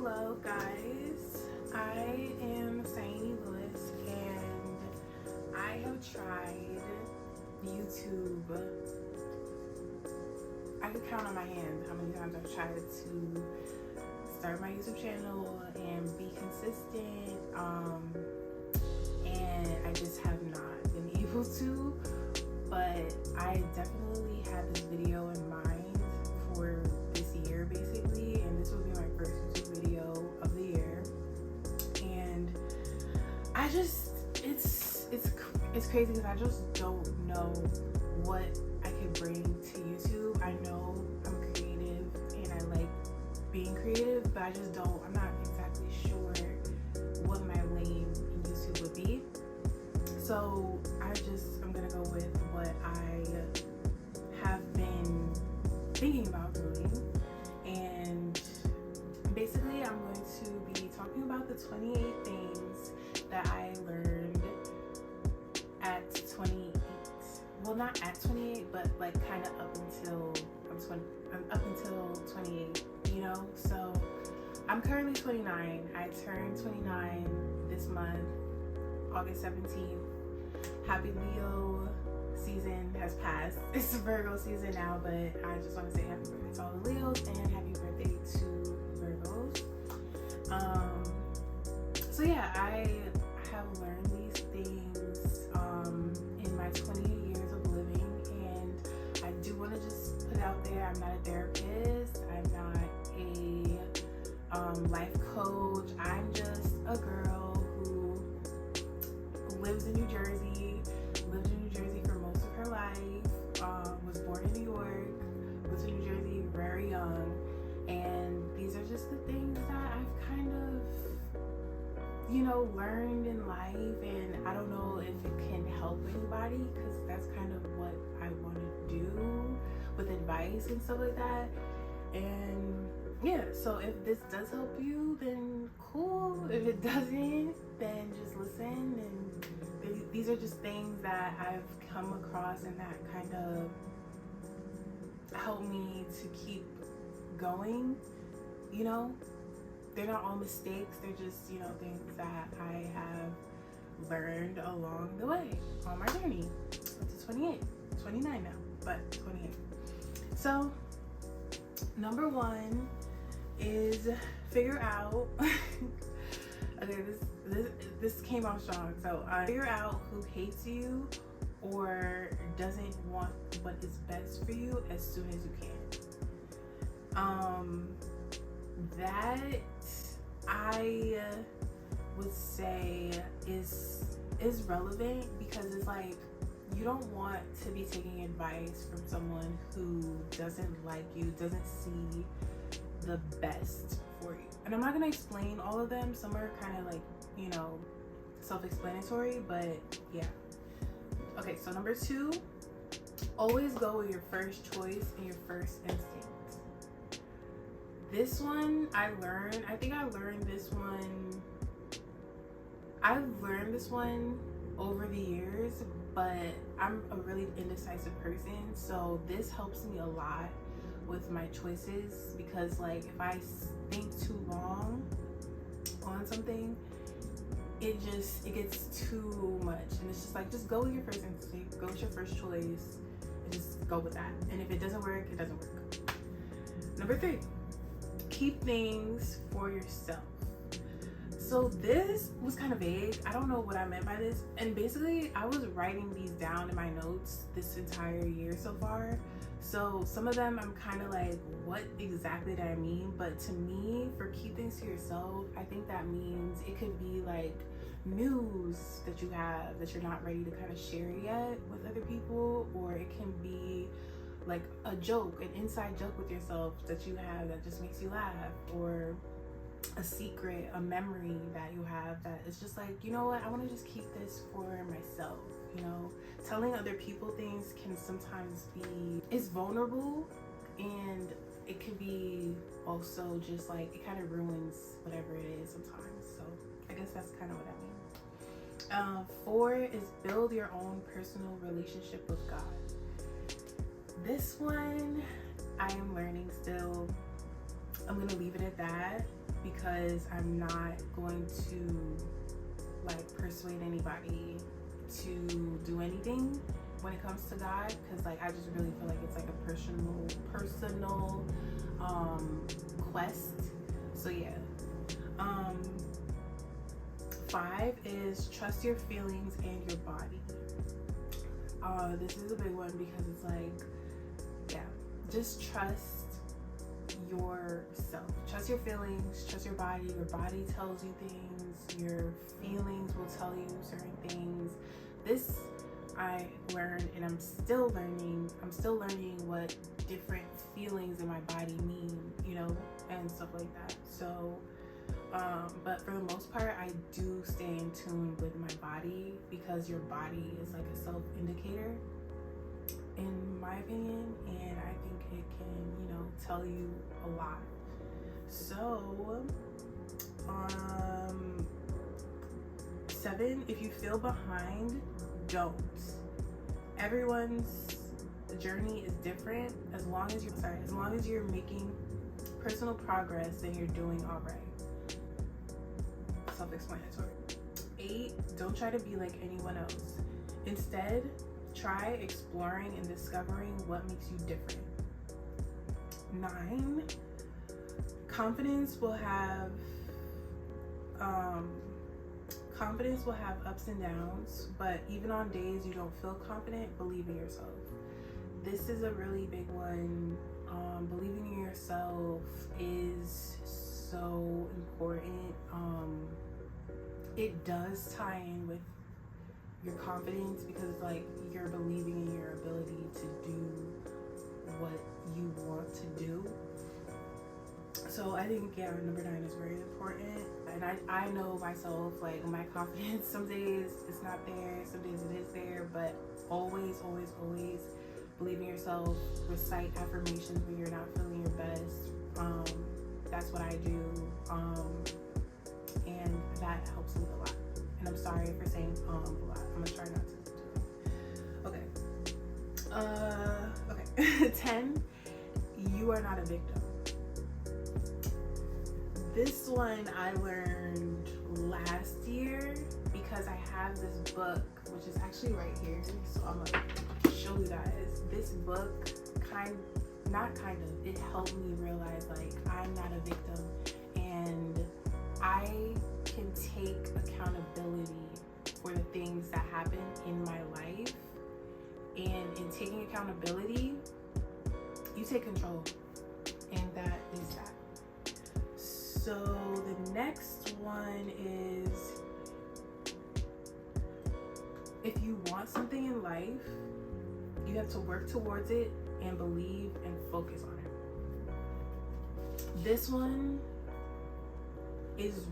Hello guys, I am Saini Lewis and I have tried YouTube. I could count on my hand how many times I've tried to start my YouTube channel and be consistent, and I just have not been able to, but I definitely had this video in mind for this year basically, and this will be my first YouTube video of the year. And I just, it's crazy because I just don't know what I could bring to YouTube. I know I'm creative and I like being creative, but I'm not exactly sure what my lane in YouTube would be. So I'm gonna go with what I have been thinking about doing, and basically I'm going to be talking about the 28 things that I learned at 28. Well, not at 28, but like kind of up until 28, you know? So I'm currently 29. I turned 29 this month, August 17th. Happy Leo season has passed. It's Virgo season now, but I just want to say happy birthday to all the Leos and happy birthday to Virgos. So yeah, I have learned these things in my 28 years of living, and I do want to just put it out there. I'm not a therapist. I'm not a life coach. I'm just a girl who lives in New Jersey, lived in New Jersey for most of her life, was born in New York, moved to New Jersey very young, and these are just the things that I've kind of, learned in life, and I don't know if it can help anybody, because that's kind of what I want to do with advice and stuff like that. And yeah, so if this does help you, then cool. If it doesn't, then just listen. And these are just things that I've come across and that kind of help me to keep going. They're not all mistakes. They're just, things that I have learned along the way on my journey up to 28, 29 now, but 28. So number one is figure out okay, this came out strong. So figure out who hates you or doesn't want what is best for you as soon as you can. That I would say is relevant, because it's like you don't want to be taking advice from someone who doesn't like you, doesn't see the best for you. And I'm not gonna explain all of them. Some are kind of like, self-explanatory, but yeah. Okay, so number 2, always go with your first choice and your first instinct. This one I've learned this one over the years, but I'm a really indecisive person, so this helps me a lot with my choices, because like if I think too long on something, it gets too much, and it's just like, just go with your first instinct, go with your first choice, and just go with that. And if it doesn't work, it doesn't work. Number 3, keep things for yourself. So this was kind of vague. I don't know what I meant by this, and basically I was writing these down in my notes this entire year so far. So some of them I'm kind of like, what exactly did I mean? But to me, for keep things to yourself, I think that means it could be like news that you have that you're not ready to kind of share yet with other people, or it can be like a joke, an inside joke with yourself that you have that just makes you laugh, or a secret, a memory that you have that is just like, you know what, I want to just keep this for myself. Telling other people things can sometimes it's vulnerable, and it could be also just like, it kind of ruins whatever it is sometimes. So I guess that's kind of what I mean. 4 is build your own personal relationship with God. This one I am learning still. I'm gonna leave it at that because I'm not going to like persuade anybody to do anything when it comes to God, because like I just really feel like it's like a personal quest. So yeah. 5 is trust your feelings and your body. This is a big one because it's like, yeah, just trust yourself. Trust your feelings, trust your body. Your body tells you things, your feelings will tell you certain things. This I learned, and I'm still learning what different feelings in my body mean, you know, and stuff like that. So but for the most part, I do stay in tune with my body, because your body is like a self-indicator, in my opinion, and I think it can, you know, tell you a lot. So 7, if you feel behind, don't. Everyone's journey is different. As long as you're making personal progress, then you're doing all right. Self-explanatory. 8, don't try to be like anyone else. Instead, try exploring and discovering what makes you different. 9, confidence will have ups and downs, but even on days you don't feel confident, believe in yourself. This is a really big one. Believing in yourself is so important. It does tie in with your confidence, because it's like you're believing in your ability to do what you want to do. So I think, yeah, number 9 is very important. And I know myself, like my confidence, some days it's not there, some days it is there, but always believe in yourself. Recite affirmations when you're not feeling your best. That's what I do. And that helps me a lot. And I'm sorry for saying a lot. I'm gonna try not to do it. Okay. 10, you are not a victim. This one I learned last year because I have this book, which is actually right here. So I'm gonna show you guys. This book it helped me realize like I'm not a victim, and I can take accountability for the things that happen in my life. And in taking accountability, you take control, and that is that. So the next one is, if you want something in life, you have to work towards it and believe and focus on it. This one is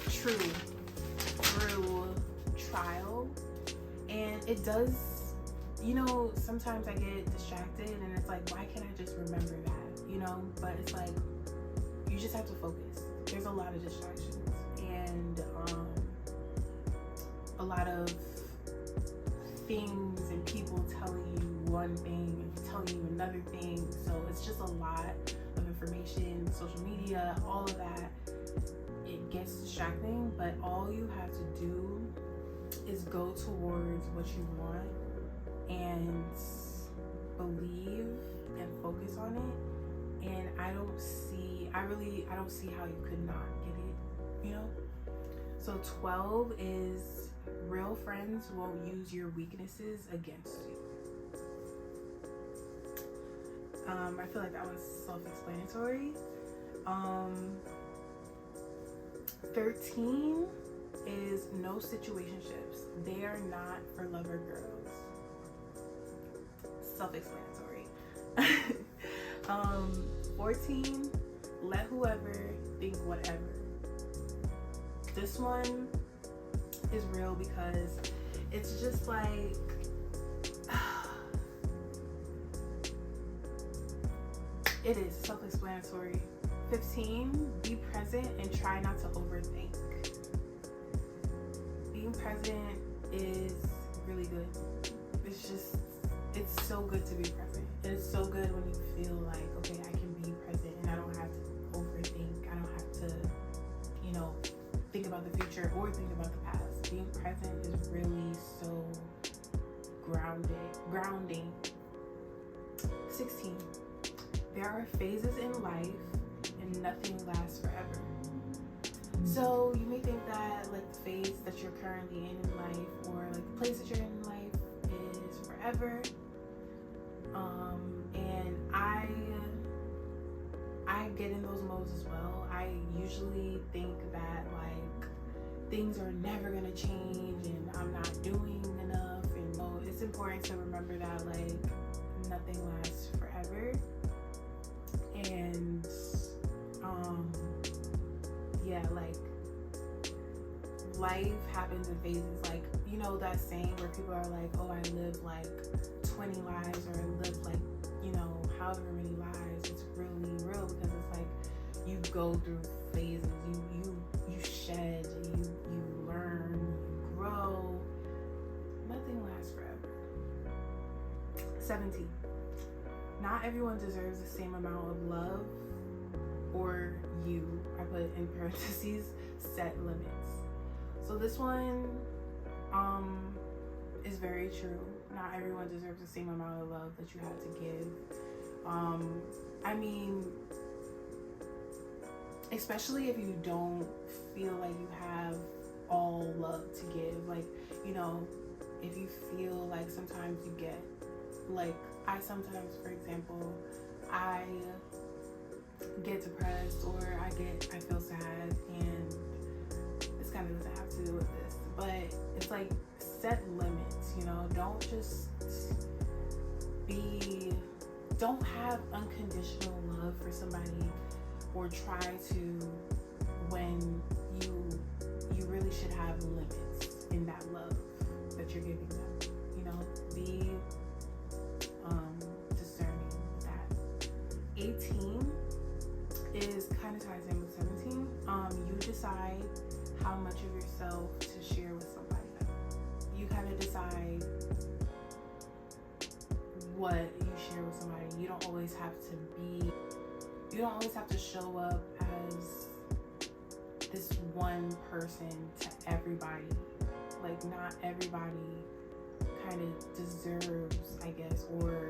true through trial, and it does, you know, sometimes I get distracted and it's like, why can't I just remember that, you know? But it's like, you just have to focus. There's a lot of distractions, and a lot of things and people telling you one thing and telling you another thing. So it's just a lot of information, social media, all of that. It gets distracting, but all you have to do is go towards what you want and believe and focus on it. And I don't see how you could not get it, you know? So 12 is, real friends won't use your weaknesses against you. I feel like that was self-explanatory. 13 is no situationships. They are not for lover girls. Self-explanatory. 14, let whoever think whatever. This one is real because it's just like, it is self-explanatory. 15, be present and try not to overthink. Being present is really good. It's so good to be present. And it's so good when you feel like, okay, I can be present and I don't have to future or thinking about the past. Being present is really so grounding. 16. There are phases in life and nothing lasts forever. So you may think that like the phase that you're currently in life, or like the place that you're in life, is forever. And I get in those modes as well. I usually think that like things are never gonna change and I'm not doing enough, and so it's important to remember that like nothing lasts forever. And yeah, like life happens in phases. Like, you know that saying where people are like, oh, I live like 20 lives, or I live like, you know, however many lives. It's really real, because it's like you go through phases, you shed, you learn, you grow. Nothing lasts forever. 17. Not everyone deserves the same amount of love, or you, I put in parentheses, set limits. So this one is very true. Not everyone deserves the same amount of love that you have to give. I mean, especially if you don't feel like you have all love to give. Like, you know, if you feel like sometimes you get, like, I sometimes, for example, I get depressed, or I feel sad, and this kind of doesn't have to do with this, but it's like, set limits, you know. Don't have unconditional love for somebody, or try to, when you really should have limits in that love that you're giving them, you know. Be discerning with that. 18 is kind of ties in with 17. You decide how much of yourself to share with somebody. You kind of decide what you share with somebody. You don't always have to show up as this one person to everybody. Like, not everybody kind of deserves, I guess, or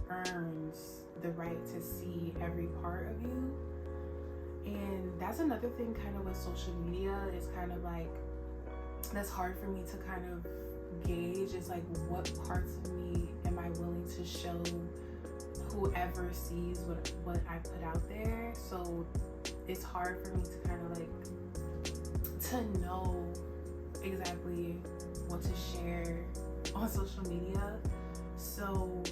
earns the right to see every part of you. And that's another thing kind of with social media, is kind of like, that's hard for me to kind of gauge, is like, what parts of me am I willing to show whoever sees what I put out there. So it's hard for me to kind of like, to know exactly what to share on social media. So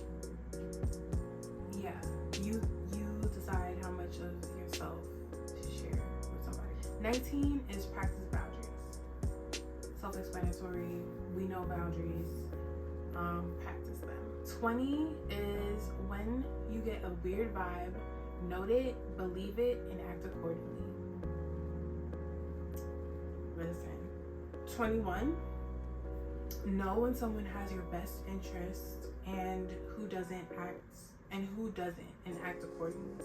yeah, you decide how much of yourself to share with somebody. 19 is practice boundaries. Self-explanatory. We know boundaries. Practice them. 20 is when you get a weird vibe, note it, believe it, and act accordingly. Listen. 21, know when someone has your best interest and who doesn't, and act accordingly.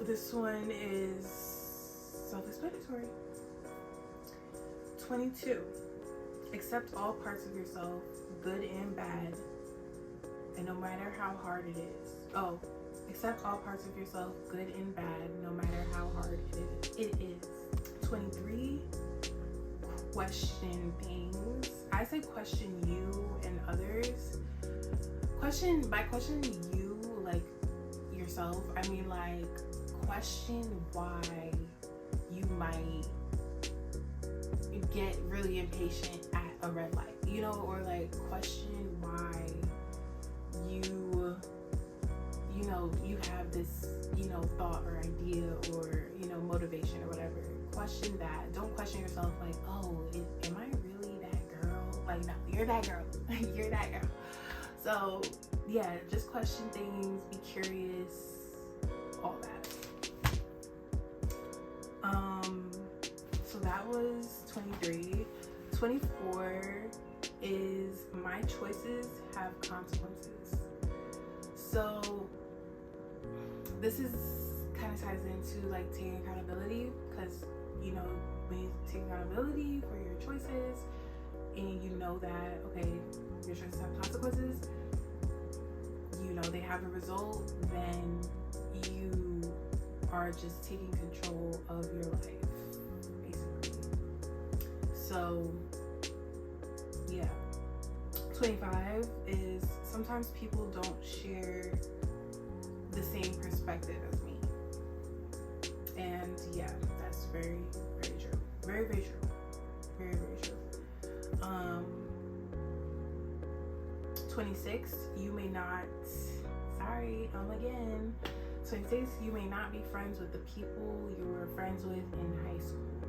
This one is self-explanatory. 22, accept all parts of yourself, good and bad, and no matter how hard it is. Oh, accept all parts of yourself, good and bad, no matter how hard it is. 23, question things. I say question you and others. By questioning you, like yourself, I mean like question why you might get really impatient at a red light, you know, or like question why you have this, thought or idea or, motivation or whatever. Question that. Don't question yourself like, oh, am I really that girl? Like, no, you're that girl. You're that girl. So yeah, just question things, be curious, all that. So that was 23. 24 is my choices have consequences. So this is kind of ties into like taking accountability, because you know, when you take accountability for your choices and you know that, okay, your choices have consequences, you know, they have a result, then you are just taking control of your life, basically. So yeah, 25 is, sometimes people don't share the same perspective as me, and yeah, that's very, very true. Very, very true. Very, very true. 26, you may not, sorry, again. 26, you may not be friends with the people you were friends with in high school.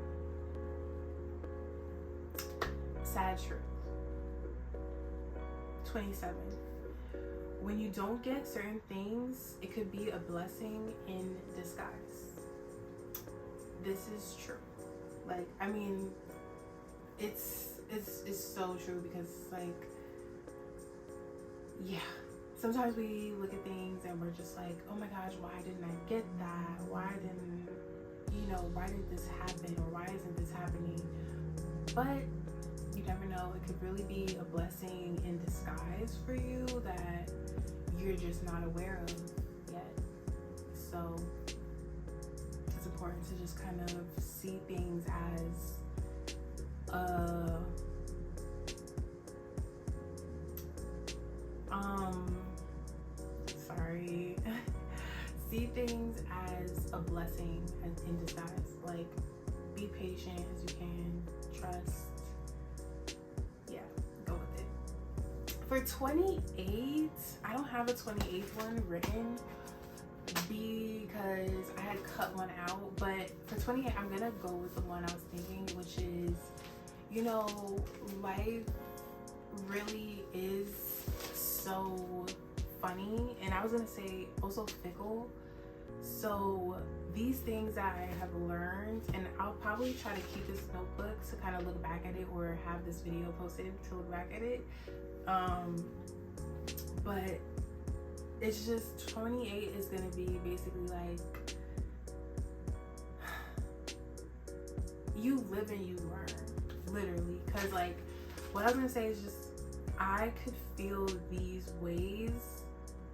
Sad truth. 27, when you don't get certain things, it could be a blessing in disguise. This is true. Like, I mean, it's so true, because like, yeah, sometimes we look at things and we're just like, oh my gosh, why didn't I get that? Why didn't this happen? Or why isn't this happening? But you never know, it could really be a blessing in disguise for you that you're just not aware of yet. So it's important to just kind of see things as see things as a blessing and in disguise. Like, be patient as you can, trust. Yeah, go with it. For 28, I don't have a 28th one written because I had cut one out, but for 28, I'm gonna go with the one I was thinking, which is, you know, life really is so funny, and I was gonna say also fickle. So these things that I have learned, and I'll probably try to keep this notebook to kind of look back at it, or have this video posted to look back at it. But it's just, 28 is gonna be basically like, you live and you learn, literally. Because like, what I was gonna say is just, I could feel these ways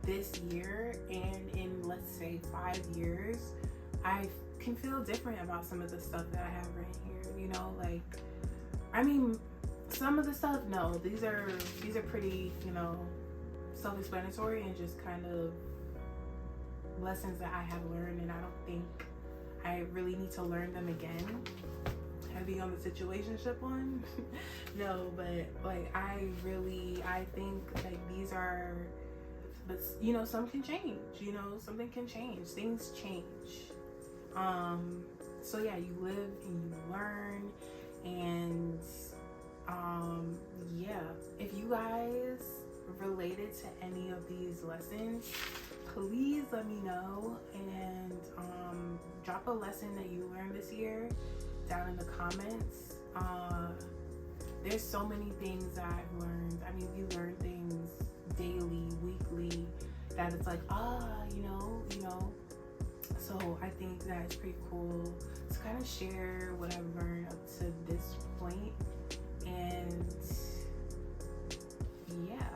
this year, and in, let's say, 5 years, I can feel different about some of the stuff that I have written here. You know, like, I mean, some of the stuff, no, these are pretty, you know, self-explanatory, and just kind of lessons that I have learned, and I don't think I really need to learn them again. Heavy on the situationship one. No, but like, I think like these are, but you know, some can change, you know, something can change, things change. So yeah, you live and you learn, and yeah, if you guys related to any of these lessons, please let me know, and drop a lesson that you learned this year down in the comments. There's so many things that I've learned. I mean, you learn things daily, weekly, that it's like, you know. So I think that it's pretty cool to kind of share what I've learned up to this point. And yeah.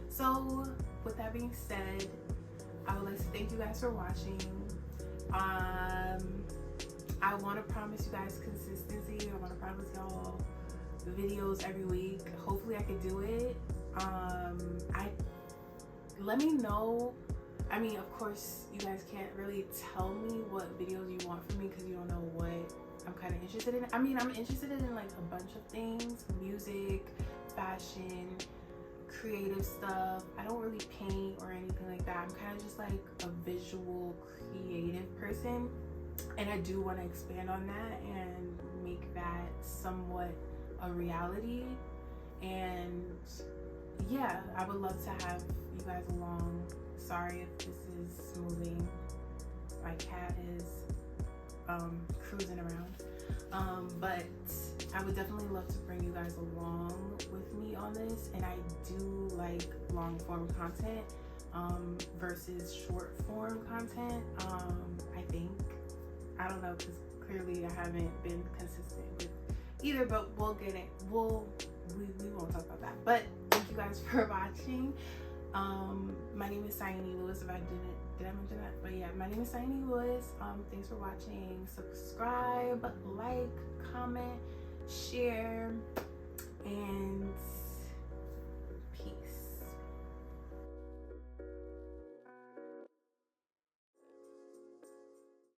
So with that being said, I would like to thank you guys for watching. I want to promise you guys consistency. I want to promise y'all videos every week. Hopefully I can do it. Let me know. I mean, of course, you guys can't really tell me what videos you want from me, because you don't know what I'm kind of interested in. I mean, I'm interested in like a bunch of things: music, fashion, creative stuff. I don't really paint or anything like that. I'm kind of just like a visual creative person, and I do want to expand on that and make that somewhat a reality. And yeah, I would love to have you guys along. Sorry if this is moving. My cat is cruising around. But I would definitely love to bring you guys along with me on this, and I do like long form content. versus short form content. I think, I don't know, because clearly I haven't been consistent with either, but we'll get it. We won't talk about that. But thank you guys for watching. My name is HIIII Lewis. If I did I mention that? But yeah, my name is HIIII Lewis. Thanks for watching. Subscribe, like, comment, share, and